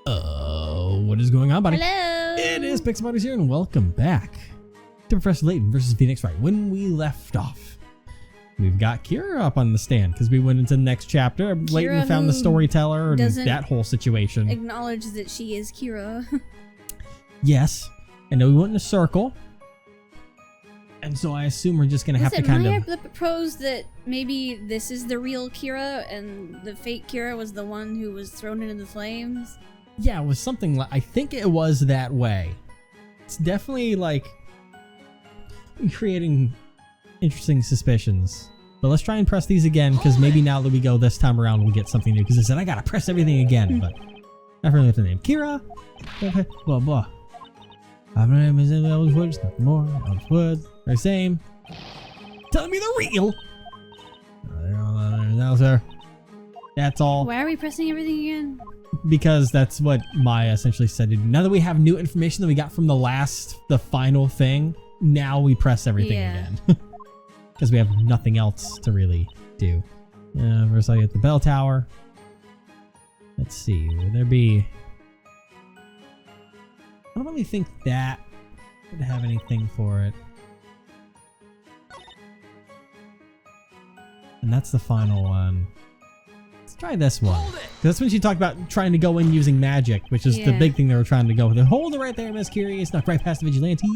What is going on, buddy? Hello. It is Pixelbodies here, and welcome back to Professor Layton versus Phoenix Wright. When we left off, we've got Kira up on the stand because we went into the next chapter. Layton found the storyteller and that whole situation. Acknowledge that she is Kira. Yes, and then we went in a circle, and so I assume we're just gonna have to kind of. Maya proposed that maybe this is the real Kira, and the fake Kira was the one who was thrown into the flames. Yeah, it was something like, I think it was that way. It's definitely like creating interesting suspicions. But let's try and press these again, because maybe now that we go this time around, we'll get something new. Because I said I gotta press everything again, but I really have to name Kira. Blah blah. My name is Elvis Woods. Nothing more. Elvis Woods. Very same. Telling me the real. That's all. Why are we pressing everything again? Because that's what Maya essentially said to do. Now that we have new information that we got from the final thing, now we press everything again. Because we have nothing else to really do. First I get the bell tower. Let's see, would there be... I don't really think that would have anything for it. And that's the final one. Let's try this one. That's when she talked about trying to go in using magic, which is the big thing they were trying to go with. Hold it right there, Miss Curie. It's not right past the vigilantes.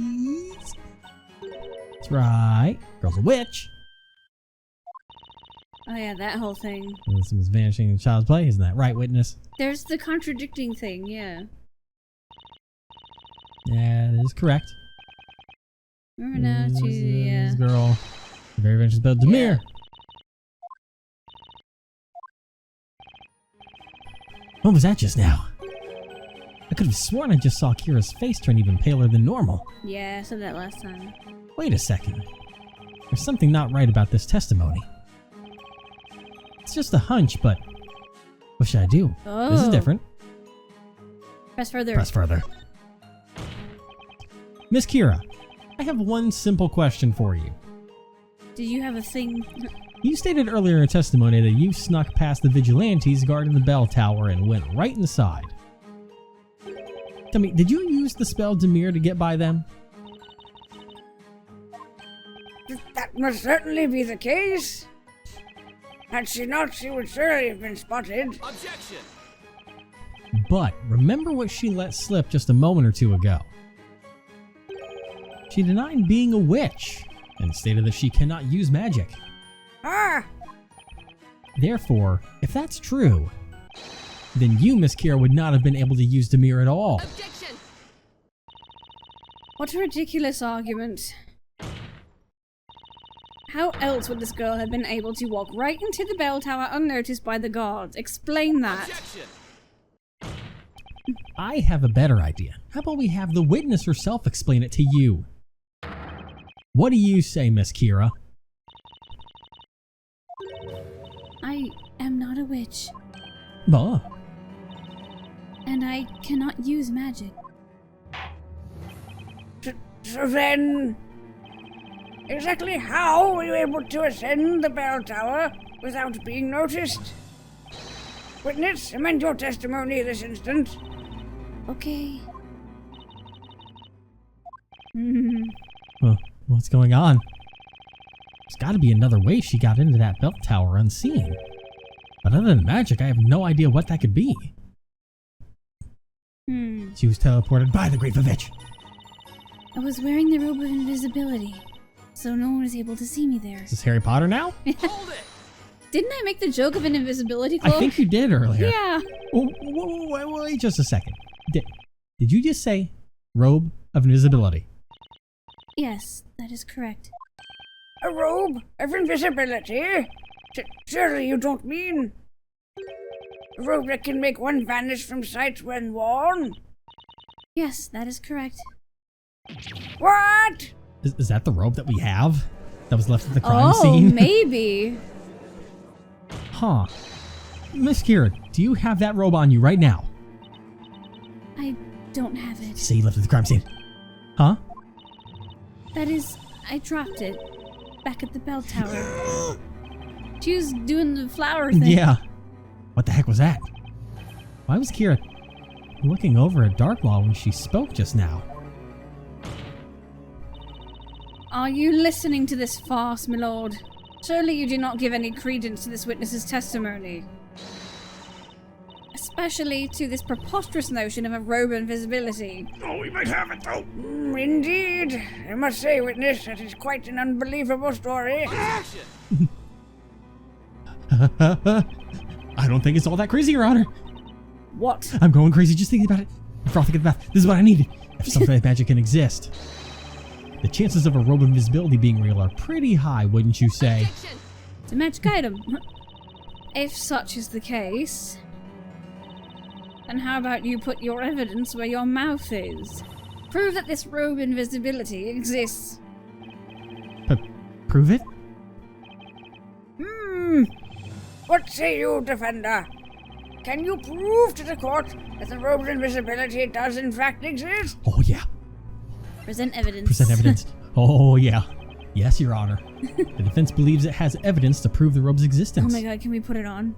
That's right. Girl's a witch. Oh yeah, that whole thing. This was vanishing in child's play. Isn't that right, witness? There's the contradicting thing, yeah. Yeah, that is correct. Remember now to this girl. The very adventurous Belle Demir. What was that just now? I could have sworn I just saw Kira's face turn even paler than normal. Yeah, I said that last time. Wait a second. There's something not right about this testimony. It's just a hunch, but what should I do? Oh. This is different. Press further. Press further. Miss Kira, I have one simple question for you. Did you have a thing? You stated earlier in testimony that you snuck past the vigilantes guarding the bell tower and went right inside. Tell me, did you use the spell Demir to get by them? That must certainly be the case. Had she not, she would surely have been spotted. Objection! But remember what she let slip just a moment or two ago. She denied being a witch and stated that she cannot use magic. Ah! Therefore, if that's true, then you, Miss Kira, would not have been able to use Demir at all. Objection! What a ridiculous argument. How else would this girl have been able to walk right into the bell tower unnoticed by the guards? Explain that. Objection! I have a better idea. How about we have the witness herself explain it to you? What do you say, Miss Kira? I am not a witch. Bah. And I cannot use magic. So then, exactly how were you able to ascend the bell tower without being noticed? Witness, amend your testimony this instant. Okay. What's going on? There's got to be another way she got into that bell tower unseen. But other than magic, I have no idea what that could be. She was teleported by the Great Vivitch. I was wearing the robe of invisibility, so no one was able to see me there. Is this Harry Potter now? Hold it! Didn't I make the joke of an invisibility cloak? I think you did earlier. Yeah. Wait just a second. Did you just say robe of invisibility? Yes, that is correct. A robe of invisibility? Surely you don't mean a robe that can make one vanish from sight when worn? Yes, that is correct. What? Is that the robe that we have? That was left at the crime scene? Oh, maybe. Huh. Miss Kira, do you have that robe on you right now? I don't have it. Say you left at the crime scene. Huh? That is, I dropped it back at the bell tower. She was doing the flower thing. Yeah. What the heck was that? Why was Kira looking over at Darklaw when she spoke just now. Are you listening to this farce, my lord? Surely you do not give any credence to this witness's testimony. Especially to this preposterous notion of a robe invisibility. Oh, we might have it, though. Indeed. I must say, witness, that is quite an unbelievable story. I don't think it's all that crazy, Your Honor. What? I'm going crazy just thinking about it. I'm frothing at the mouth. This is what I needed. If some kind of magic can exist, the chances of a robe invisibility being real are pretty high, wouldn't you say? It's a magic item. If such is the case, then how about you put your evidence where your mouth is? Prove that this robe invisibility exists. Prove it? What say you, defender? Can you prove to the court that the robe's invisibility does in fact exist? Oh, yeah. Present evidence. Present evidence. Oh, yeah. Yes, Your Honor. The defense believes it has evidence to prove the robe's Oh existence. my god, can we put it on?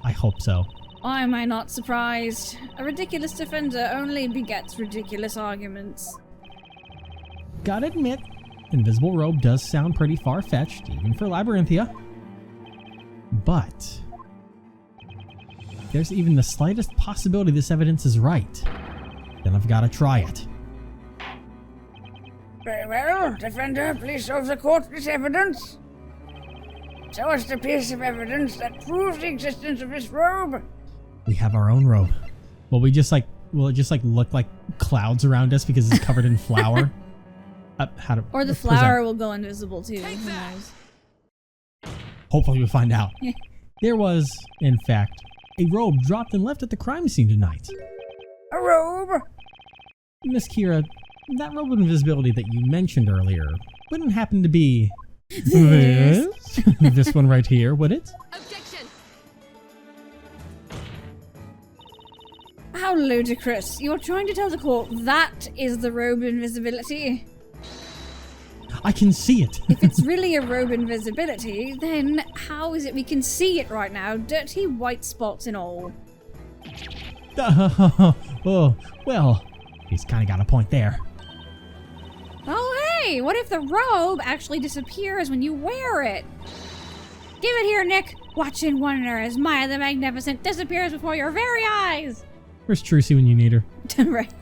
I hope so. Why am I not surprised? A ridiculous defender only begets ridiculous arguments. Gotta admit, invisible robe does sound pretty far-fetched, even for Labyrinthia. But if there's even the slightest possibility this evidence is right, then I've got to try it. Very well, defender, please show the court this evidence. Show us the piece of evidence that proves the existence of this robe. We have our own robe. Will it just like look like clouds around us because it's covered in flour? Or the flower will go invisible too. Who knows? Hopefully we'll find out. There was, in fact, a robe dropped and left at the crime scene tonight. A robe? Miss Kira, that robe of invisibility that you mentioned earlier wouldn't happen to be this one right here, would it? Objection! How ludicrous. You're trying to tell the court that is the robe invisibility? I can see it. If it's really a robe invisibility, then how is it we can see it right now? Dirty white spots and all. Oh, well, he's kind of got a point there. Oh hey, what if the robe actually disappears when you wear it? Give it here, Nick. Watch in wonder as Maya the Magnificent disappears before your very eyes. Where's Trucy when you need her? Right.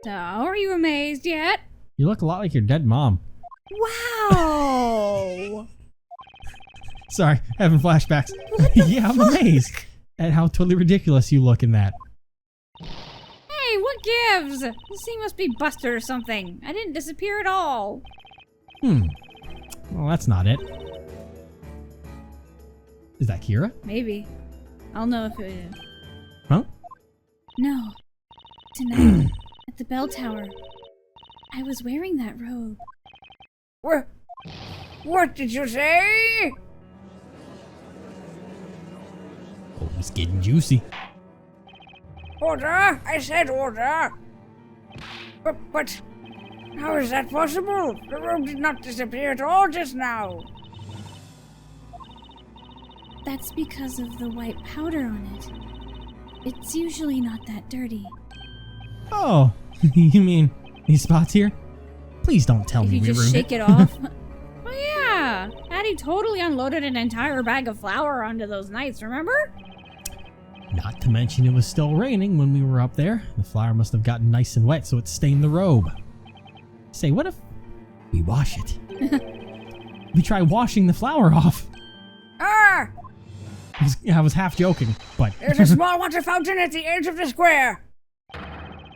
So, are you amazed yet? You look a lot like your dead mom. Wow! Sorry, having flashbacks. Yeah, I'm amazed at how totally ridiculous you look in that. Hey, what gives? This thing must be busted or something. I didn't disappear at all. Well, that's not it. Is that Kira? Maybe. I'll know if it is. Huh? No. Tonight, at the bell tower, I was wearing that robe. What did you say? Oh, it's getting juicy. Order! I said order! But how is that possible? The robe did not disappear at all just now. That's because of the white powder on it. It's usually not that dirty. Oh, you mean these spots here? Please don't tell If me you we just ruined shake it off. Oh yeah, Addie totally unloaded an entire bag of flour onto those nights, remember? Not to mention it was still raining when we were up there. The flour must have gotten nice and wet, so it stained the robe. Say, what if we wash it? We try washing the flour off. Ah! I was half joking, but... There's a small water fountain at the edge of the square.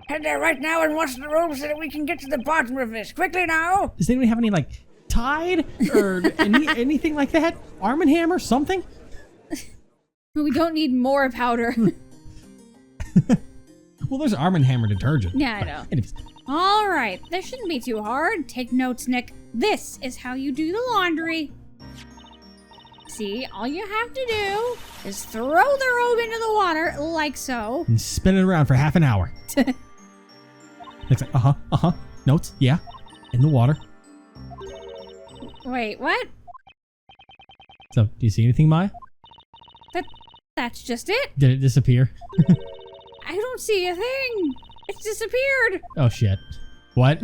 Head there right now and wash the robe so that we can get to the bottom of this. Quickly now! Does anyone have any, like, Tide? Or anything like that? Arm & Hammer? Something? We don't need more powder. Well, there's Arm & Hammer detergent. Yeah, I know. Anyways. All right, this shouldn't be too hard. Take notes, Nick. This is how you do the laundry. See, all you have to do is throw the robe into the water, like so. And spin it around for half an hour. It's like, notes, yeah. In the water. Wait, what? So, do you see anything, Maya? That's just it. Did it disappear? I don't see a thing. It's disappeared. Oh shit. What?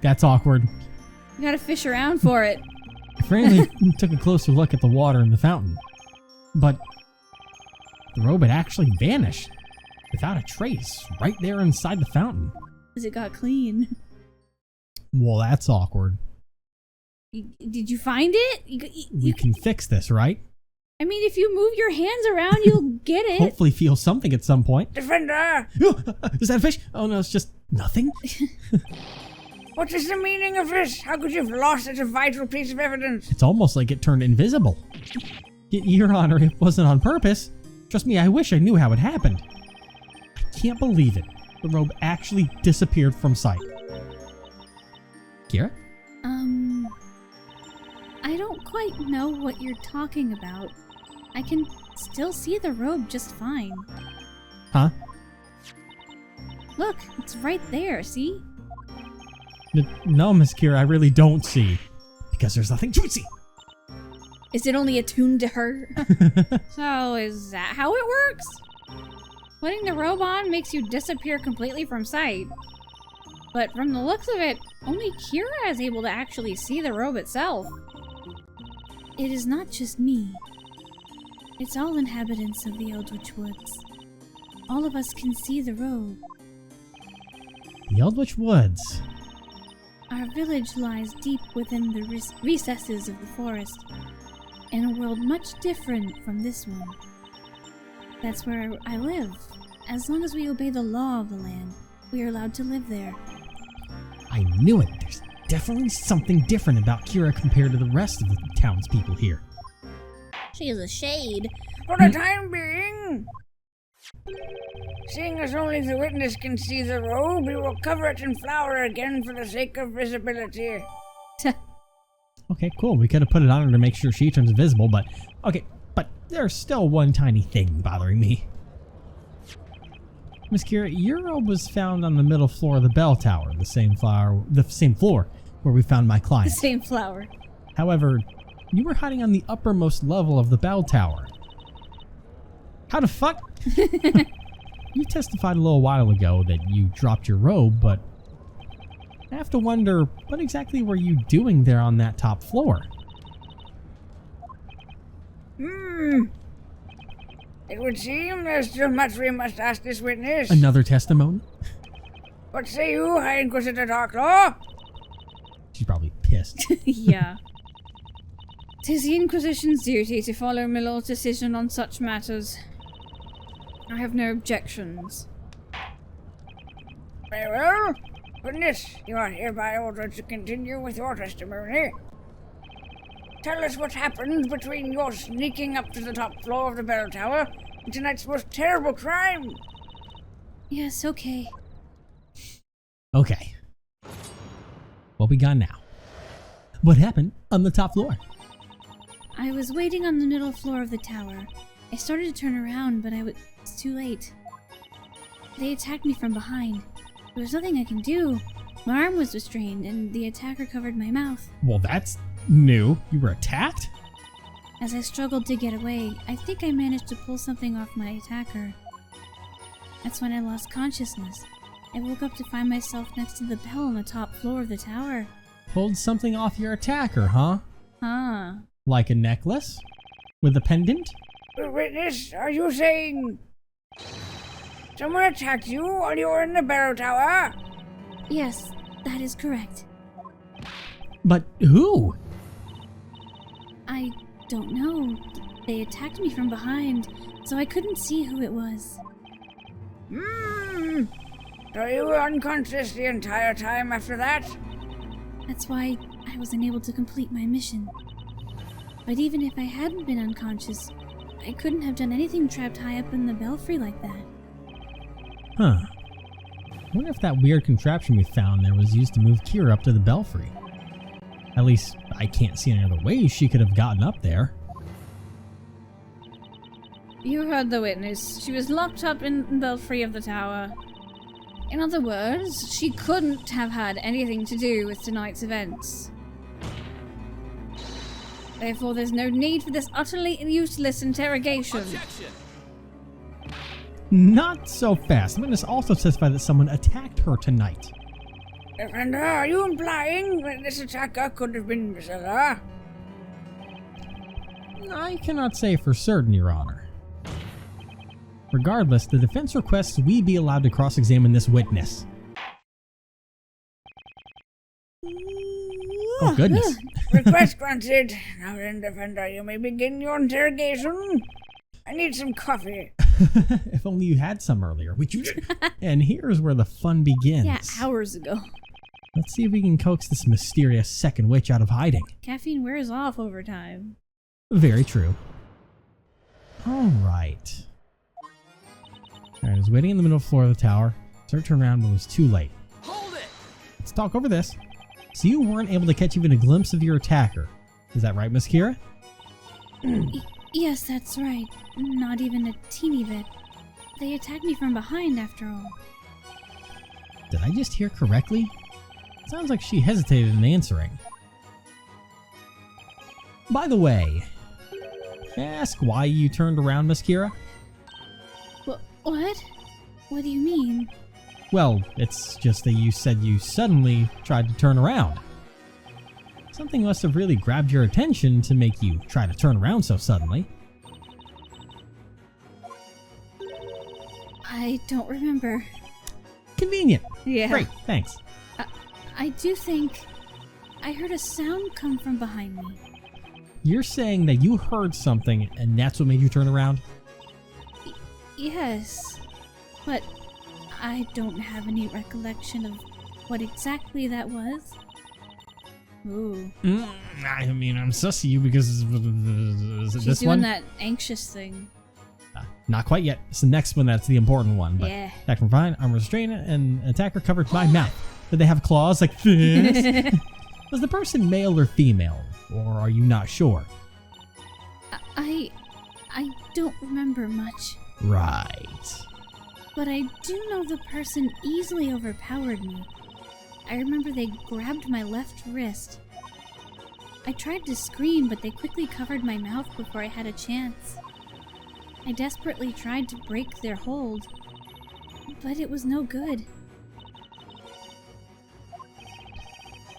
That's awkward. You gotta fish around for it. I frantically took a closer look at the water in the fountain. But the robe had actually vanished. Without a trace. Right there inside the fountain. Because it got clean. Well, that's awkward. Did you find it? We can fix this, right? I mean, if you move your hands around, you'll get it. Hopefully feel something at some point. Defender! Is that a fish? Oh no, it's just nothing. What is the meaning of this? How could you have lost such a vital piece of evidence? It's almost like it turned invisible. Your Honor, it wasn't on purpose. Trust me, I wish I knew how it happened. I can't believe it. The robe actually disappeared from sight. Kira? I don't quite know what you're talking about. I can still see the robe just fine. Huh? Look, it's right there, see? No, Miss Kira, I really don't see. Because there's nothing to see. Is it only attuned to her? So, is that how it works? Putting the robe on makes you disappear completely from sight. But from the looks of it, only Kira is able to actually see the robe itself. It is not just me. It's all inhabitants of the Eldritch Woods. All of us can see the robe. The Eldritch Woods. Our village lies deep within the recesses of the forest, in a world much different from this one. That's where I live. As long as we obey the law of the land, we are allowed to live there. I knew it. There's definitely something different about Kira compared to the rest of the townspeople here. She is a shade. For the time being, seeing as only the witness can see the robe, we will cover it in flour again for the sake of visibility. Okay, cool. We could have put it on her to make sure she turns visible, but... Okay, but there's still one tiny thing bothering me. Miss Kira, your robe was found on the middle floor of the bell tower, the same floor where we found my client. The same flower. However, you were hiding on the uppermost level of the bell tower. How the fuck? You testified a little while ago that you dropped your robe, but I have to wonder, what exactly were you doing there on that top floor? It would seem there's still much we must ask this witness. Another testimony? What say you, High Inquisitor Darklaw? She's probably pissed. Yeah. 'Tis the Inquisition's duty to follow my lord's decision on such matters. I have no objections. Very well. Witness, you are hereby ordered to continue with your testimony. Tell us what happened between your sneaking up to the top floor of the bell tower and tonight's most terrible crime. Yes, okay. Okay. What we got now? What happened on the top floor? I was waiting on the middle floor of the tower. I started to turn around, but it was too late. They attacked me from behind. There was nothing I can do. My arm was restrained, and the attacker covered my mouth. Well, that's new. You were attacked? As I struggled to get away, I think I managed to pull something off my attacker. That's when I lost consciousness. I woke up to find myself next to the bell on the top floor of the tower. Pulled something off your attacker, huh? Huh. Like a necklace? With a pendant? Witness, are you saying someone attacked you while you were in the bell tower? Yes, that is correct. But who? I don't know. They attacked me from behind, so I couldn't see who it was. So you were unconscious the entire time after that? That's why I was unable to complete my mission. But even if I hadn't been unconscious, I couldn't have done anything trapped high up in the belfry like that. Huh. I wonder if that weird contraption we found there was used to move Kira up to the belfry. At least, I can't see any other way she could have gotten up there. You heard the witness. She was locked up in the belfry of the tower. In other words, she couldn't have had anything to do with tonight's events. Therefore, there's no need for this utterly useless interrogation. Objection! Not so fast. The witness also testified that someone attacked her tonight. Defender, are you implying that this attacker could have been Priscilla? I cannot say for certain, Your Honor. Regardless, the defense requests we be allowed to cross-examine this witness. Oh, goodness. Request granted. Now then, Defender, you may begin your interrogation. I need some coffee. If only you had some earlier. And here's where the fun begins. Yeah, hours ago. Let's see if we can coax this mysterious second witch out of hiding. Caffeine wears off over time. Very true. Alright. I was waiting in the middle floor of the tower. Started to turn around, but it was too late. Hold it! Let's talk over this. So you weren't able to catch even a glimpse of your attacker. Is that right, Miss Kira? Yes, that's right. Not even a teeny bit. They attacked me from behind, after all. Did I just hear correctly? Sounds like she hesitated in answering. By the way, may I ask why you turned around, Miss Kira? What? What do you mean? Well, it's just that you said you suddenly tried to turn around. Something must have really grabbed your attention to make you try to turn around so suddenly. I don't remember. Convenient. Yeah. Great, thanks. I do think I heard a sound come from behind me. You're saying that you heard something and that's what made you turn around? Yes, but I don't have any recollection of what exactly that was. Ooh. I mean, I'm sussy you because is it She's this doing one? that anxious thing. Not quite yet. It's the next one that's the important one. But Yeah. attack from behind, arm restrained, and attacker covered my mouth. Did they have claws like this? Was the person male or female? Or are you not sure? I don't remember much, Right. but I do know the person easily overpowered me. I remember they grabbed my left wrist. I tried to scream, but they quickly covered my mouth before I had a chance. I desperately tried to break their hold, but it was no good.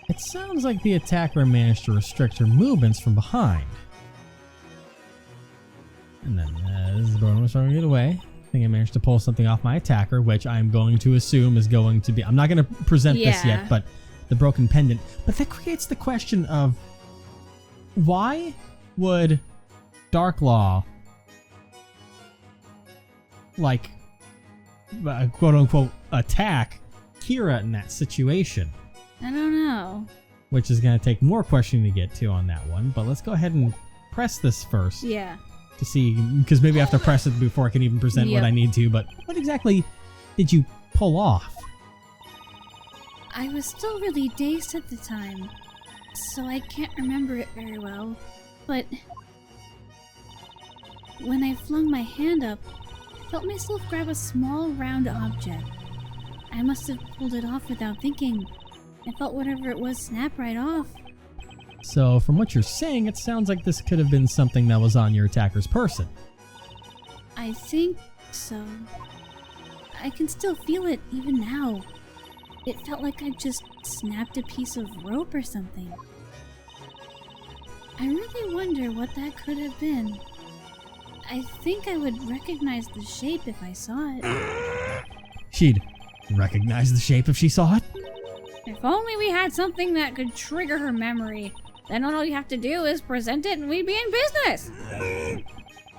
It sounds like the attacker managed to restrict her movements from behind. And then as the Bone was trying to get away, I think I managed to pull something off my attacker, which I'm going to assume is going to be... I'm not going to present this Yeah. yet, but the broken pendant. But that creates the question of why would Darklaw, like, quote-unquote, attack Kira in that situation? I don't know. Which is going to take more questioning to get to on that one. But let's go ahead and press this first Yeah. to see, because maybe I have to press it before I can even present what Yep. I need to. But what exactly did you pull off? I was still really dazed at the time, so I can't remember it very well. But when I flung my hand up, I felt myself grab a small round object. I must have pulled it off without thinking. I felt whatever it was snap right off. So from what you're saying, it sounds like this could have been something that was on your attacker's person. I think so. I can still feel it even now. It felt like I just snapped a piece of rope or something. I really wonder what that could have been. I think I would recognize the shape if I saw it. She'd recognize the shape if she saw it? If only we had something that could trigger her memory. Then all you have to do is present it and we'd be in business.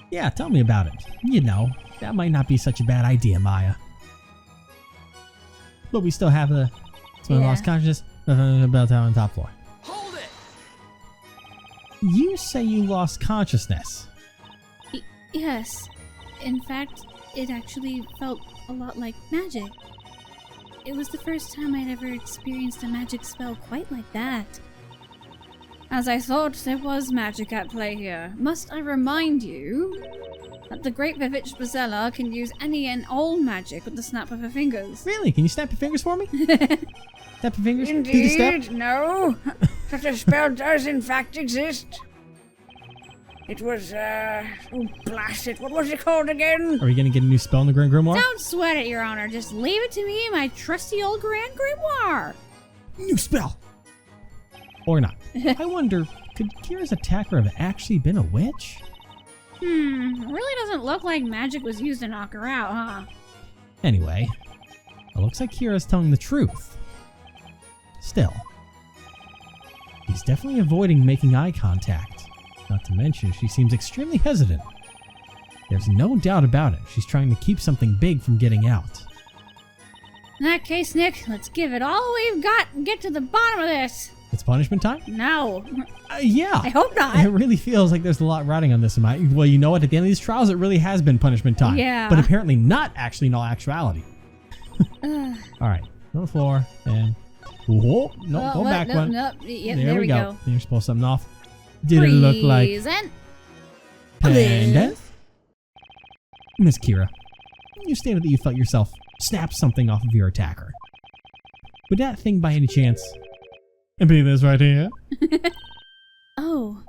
Yeah, tell me about it. You know, that might not be such a bad idea, Maya. But we still have the Yeah. lost consciousness, bell tower on top floor. Hold it! You say you lost consciousness. Yes. In fact, it actually felt a lot like magic. It was the first time I'd ever experienced a magic spell quite like that. As I thought, there was magic at play here. Must I remind you that the great Vivitch Bazella can use any and all magic with the snap of her fingers? Really? Can you snap your fingers for me? Snap your fingers? Do the step? Indeed, no. Such a spell does in fact exist. It was, oh, blast it. What was it called again? Are we gonna get a new spell in the Grand Grimoire? Don't sweat it, Your Honor. Just leave it to me and my trusty old Grand Grimoire. New spell! Or not. I wonder, could Kira's attacker have actually been a witch? Really doesn't look like magic was used to knock her out, huh? Anyway, it looks like Kira's telling the truth. Still, he's definitely avoiding making eye contact. Not to mention, she seems extremely hesitant. There's no doubt about it. She's trying to keep something big from getting out. In that case, Nick, let's give it all we've got and get to the bottom of this. It's punishment time? No. Yeah. I hope not. It really feels like there's a lot riding on this. Well, you know what? At the end of these trials, it really has been punishment time. Yeah. But apparently not actually in all actuality. All right. On the floor. And... Whoa. No, go back one. Yep, there we go. go. Then you're supposed to something off. Did it look like... Present. Pendant? Miss Kira, you stated that you felt yourself snap something off of your attacker. Would that thing by any chance be this right here? Oh.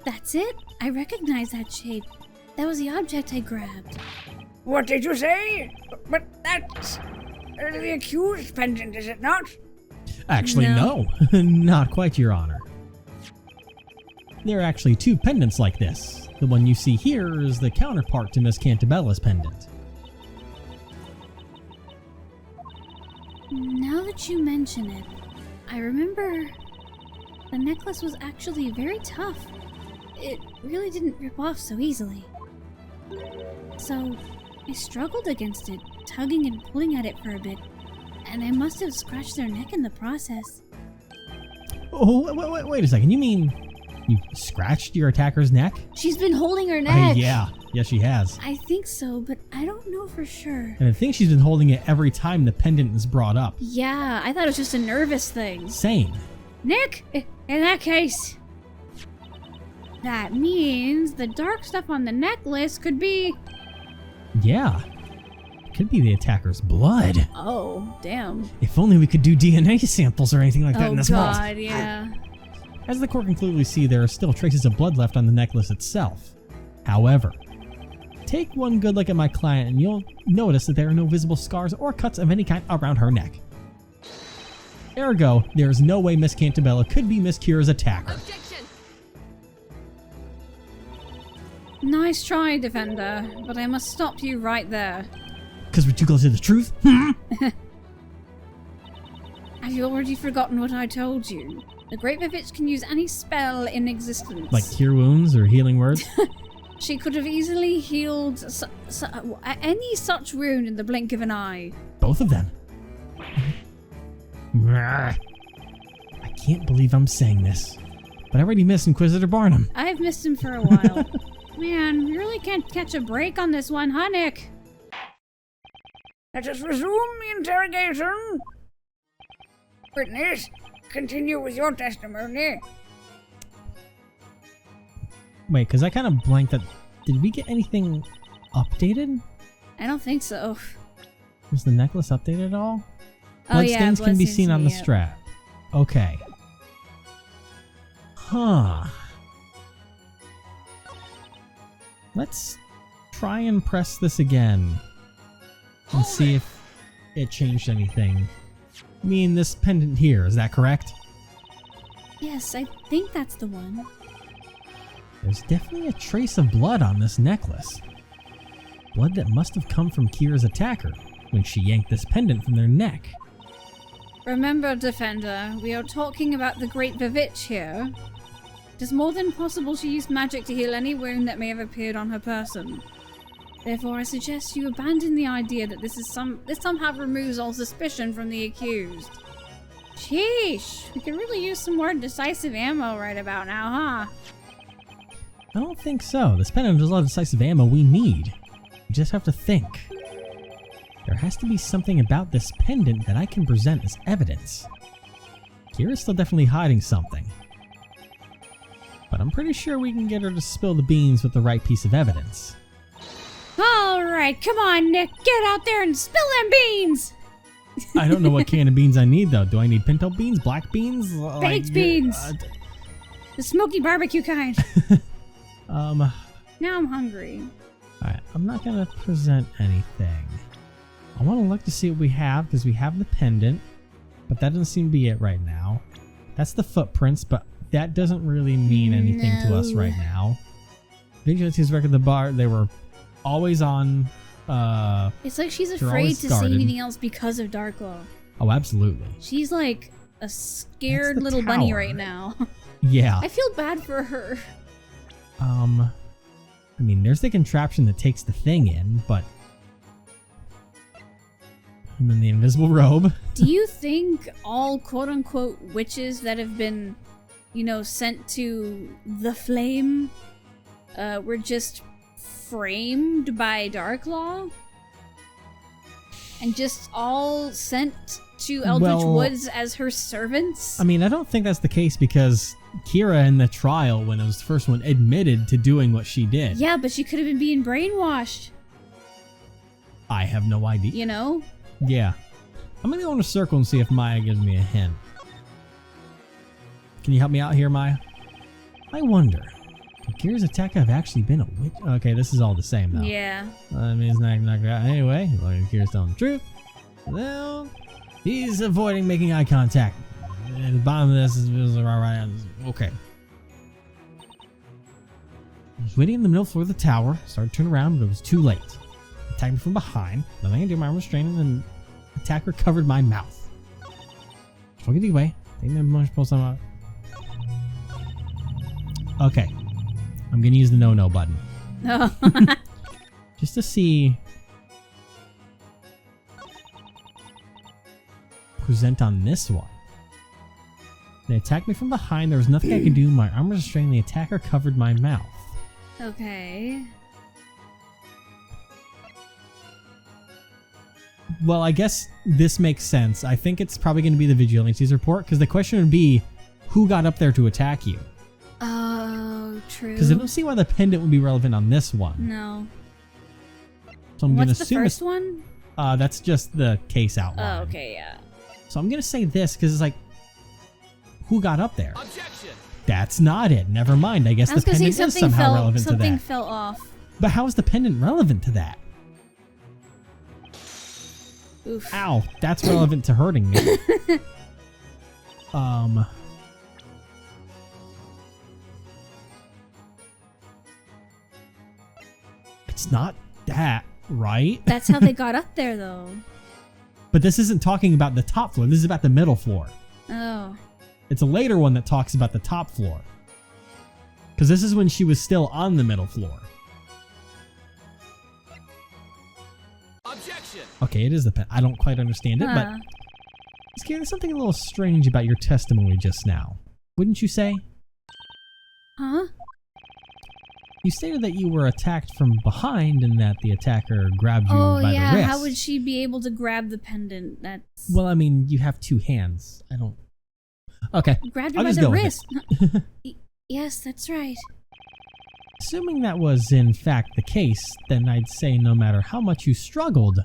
That's it? I recognize that shape. That was the object I grabbed. What did you say? But that's the accused pendant, is it not? Actually, no. Not quite, Your Honor. There are actually two pendants like this. The one you see here is the counterpart to Miss Cantabella's pendant. Now that you mention it, I remember the necklace was actually very tough. It really didn't rip off so easily. So I struggled against it, tugging and pulling at it for a bit, and I must have scratched their neck in the process. Oh, wait a second. You mean you scratched your attacker's neck? She's been holding her neck. Yeah, she has. I think so, but I don't know for sure. And I think she's been holding it every time the pendant is brought up. Yeah, I thought it was just a nervous thing. Same. Nick, in that case, that means the dark stuff on the necklace could be... Yeah. It could be the attacker's blood. Oh, damn. If only we could do DNA samples or anything like that in this world. Oh god, yeah. As the court can clearly see, there are still traces of blood left on the necklace itself. However, take one good look at my client and you'll notice that there are no visible scars or cuts of any kind around her neck. Ergo, there is no way Miss Cantabella could be Miss Kira's attacker. Objection. Nice try, Defender, but I must stop you right there. Because we're too close to the truth? Have you already forgotten what I told you? The Great Vivitch can use any spell in existence. Like cure wounds or healing words? She could have easily healed any such wound in the blink of an eye. Both of them. I can't believe I'm saying this, but I already missed Inquisitor Barnum. I've missed him for a while. Man, we really can't catch a break on this one, huh, Nick? Let us resume the interrogation. Witness, continue with your testimony. Wait, because I kind of blanked that. Did we get anything updated? I don't think so. Was the necklace updated at all? Oh yeah, Bloodstains can be bloodstains seen on the yep. strap. Okay. Huh. Let's try and press this again and see if it changed anything. I mean, this pendant here, is that correct? Yes, I think that's the one. There's definitely a trace of blood on this necklace. Blood that must have come from Kira's attacker when she yanked this pendant from their neck. Remember, Defender, we are talking about the Great Vivitch here. It is more than possible she used magic to heal any wound that may have appeared on her person. Therefore, I suggest you abandon the idea that this somehow removes all suspicion from the accused. Sheesh, we could really use some more decisive ammo right about now, huh? I don't think so. This pendant has a lot of decisive ammo we need. We just have to think. There has to be something about this pendant that I can present as evidence. Kira's still definitely hiding something. But I'm pretty sure we can get her to spill the beans with the right piece of evidence. Alright, come on, Nick. Get out there and spill them beans! I don't know what can of beans I need, though. Do I need pinto beans? Black beans? Baked beans! The smoky barbecue kind. Alright, Now I'm hungry. I'm not gonna present anything. I want to look to see what we have, because we have the pendant, but that doesn't seem to be it right now. That's the footprints, but that doesn't really mean anything to us right now. Vigilante's record the bar, they were always on. It's like she's they're afraid always to guarded. say anything else because of Darklaw. Oh, absolutely. She's like a scared the little bunny tower. right now. Yeah. I feel bad for her. I mean, there's the contraption that takes the thing in, but... And then the invisible robe. Do you think all quote-unquote witches that have been, you know, sent to the flame were just framed by Darklaw? And just all sent to Eldritch Woods as her servants? I mean, I don't think that's the case because Kira in the trial, when it was the first one, admitted to doing what she did. Yeah, but she could have been being brainwashed. I have no idea. You know? Yeah. I'm gonna go in a circle and see if Maya gives me a hint. Can you help me out here, Maya? I wonder, could Kira's attack have actually been a witch? Okay, this is all the same though. Yeah. I mean, it's not anyway. Like Kira's telling the truth. Well, he's avoiding making eye contact. At the bottom of this is right. Okay. I was waiting in the middle floor of the tower. Started to turn around, but it was too late. Attacked me from behind. Nothing I can do. My arm was straining, and the attacker covered my mouth. So get away. Take my much pull some out. Okay. I'm gonna use the no button. Oh. Just to see. Present on this one. They attacked me from behind. There was nothing I could do. My arm was restrained. The attacker covered my mouth. Okay. Well, I guess this makes sense. I think it's probably going to be the Vigilante's report, because the question would be, who got up there to attack you? Oh, true. Because I don't see why the pendant would be relevant on this one. No. So I'm going to What's the assume first one? That's just the case outline. Oh, okay, yeah. So I'm going to say this, because it's like, who got up there? Objection. That's not it. Never mind. I guess I was the gonna say pendant is something somehow relevant to something that. fell off. But how is the pendant relevant to that? Oof. Ow, that's relevant to hurting me. It's not that, right? That's how they got up there, though. But this isn't talking about the top floor. This is about the middle floor. Oh. It's a later one that talks about the top floor. Because this is when she was still on the middle floor. Objection. Okay, it is the pen. I don't quite understand it, but there's something a little strange about your testimony just now. Wouldn't you say? Huh? You stated that you were attacked from behind and that the attacker grabbed you Oh, by yeah. the wrist. How would she be able to grab the pendant? That's... Well, I mean, you have two hands. I don't... Okay. Grabbed her I'll by just the go with wrist. Yes, that's right. Assuming that was in fact the case, then I'd say no matter how much you struggled,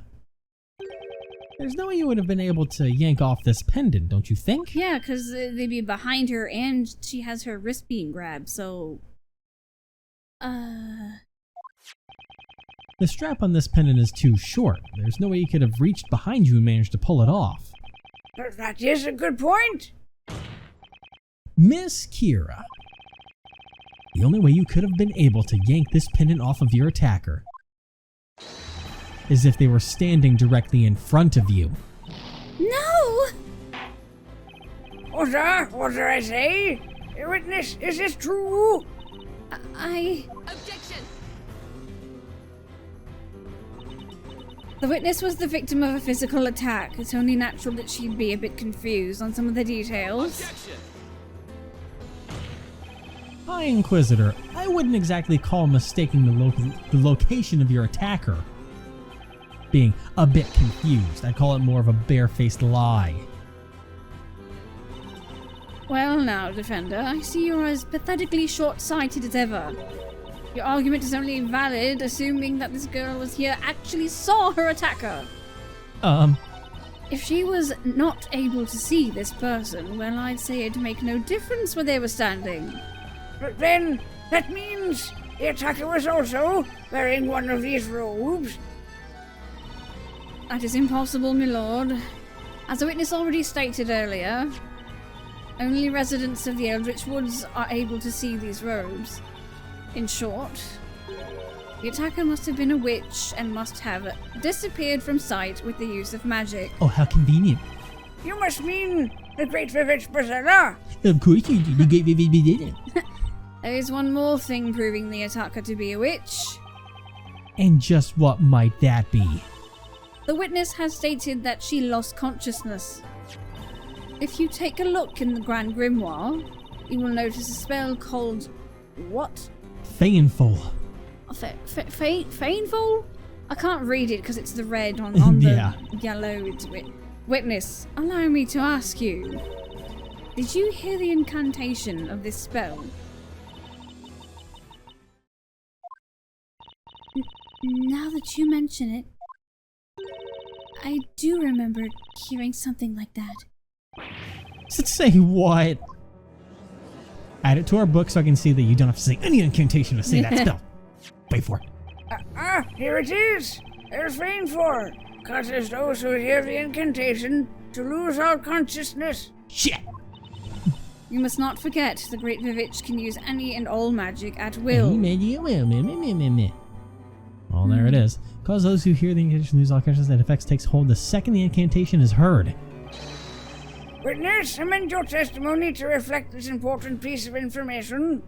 there's no way you would have been able to yank off this pendant, don't you think? Yeah, because they'd be behind her and she has her wrist being grabbed, so... The strap on this pendant is too short. There's no way you could have reached behind you and managed to pull it off. That is a good point. Miss Kira, the only way you could have been able to yank this pendant off of your attacker is if they were standing directly in front of you. No! What did I say? Witness, is this true? Objection. The witness was the victim of a physical attack. It's only natural that she'd be a bit confused on some of the details. Objection. Hi, Inquisitor. I wouldn't exactly call mistaking the location of your attacker being a bit confused. I'd call it more of a barefaced lie. Well now, Defender, I see you're as pathetically short-sighted as ever. Your argument is only valid assuming that this girl was here actually saw her attacker. If she was not able to see this person, well, I'd say it'd make no difference where they were standing. But then, that means the attacker was also wearing one of these robes. That is impossible, my lord. As the witness already stated earlier, only residents of the Eldritch Woods are able to see these robes. In short, the attacker must have been a witch and must have disappeared from sight with the use of magic. Oh, how convenient. You must mean the Great Vivitch Berserker. Of course you do. The Great Vivitch. There is one more thing proving the attacker to be a witch. And just what might that be? The witness has stated that she lost consciousness. If you take a look in the Grand Grimoire, you will notice a spell called what? Baneful. Fainful? I can't read it because it's the red on the Yeah. yellow. Witness, allow me to ask you. Did you hear the incantation of this spell? Now that you mention it, I do remember hearing something like that. Does it say what? Add it to our book so I can see that you don't have to say any incantation to say that spell. Wait for it. Here it is. There's Rainfall. Causes those who hear the incantation to lose all consciousness. Shit! You must not forget the Great Vivitch can use any and all magic at will. Oh, there it is. Cause those who hear the incantation lose all consciousness that effects takes hold the second the incantation is heard. Witness, amend your testimony to reflect this important piece of information.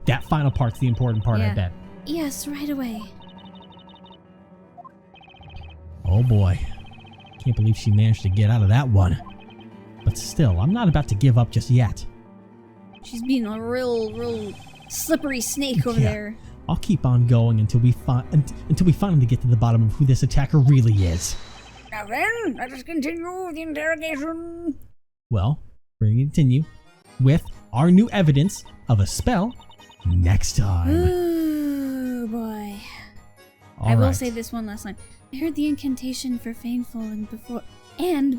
That final part's the important part, I bet. Yes, right away. Oh boy. Can't believe she managed to get out of that one. But still, I'm not about to give up just yet. She's being a real slippery snake over there. I'll keep on going until we finally get to the bottom of who this attacker really is. Now then, let us continue the interrogation. Well, we're going to continue with our new evidence of a spell next time. Ooh, boy. All I will right. say this one last line. I heard the incantation for Fainful and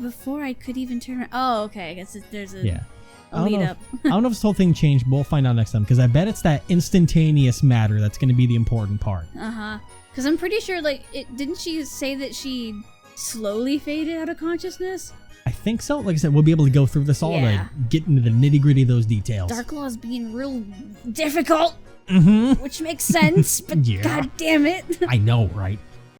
before I could even turn around. Oh, okay. I guess there's a lead up. I don't know if this whole thing changed, but we'll find out next time, because I bet it's that instantaneous matter that's going to be the important part. Because I'm pretty sure, didn't she say that she slowly faded out of consciousness? I think so. Like I said, we'll be able to go through this all to get into the nitty-gritty of those details. Darklaw's being real difficult, Mm-hmm. which makes sense, but god damn it. I know, right?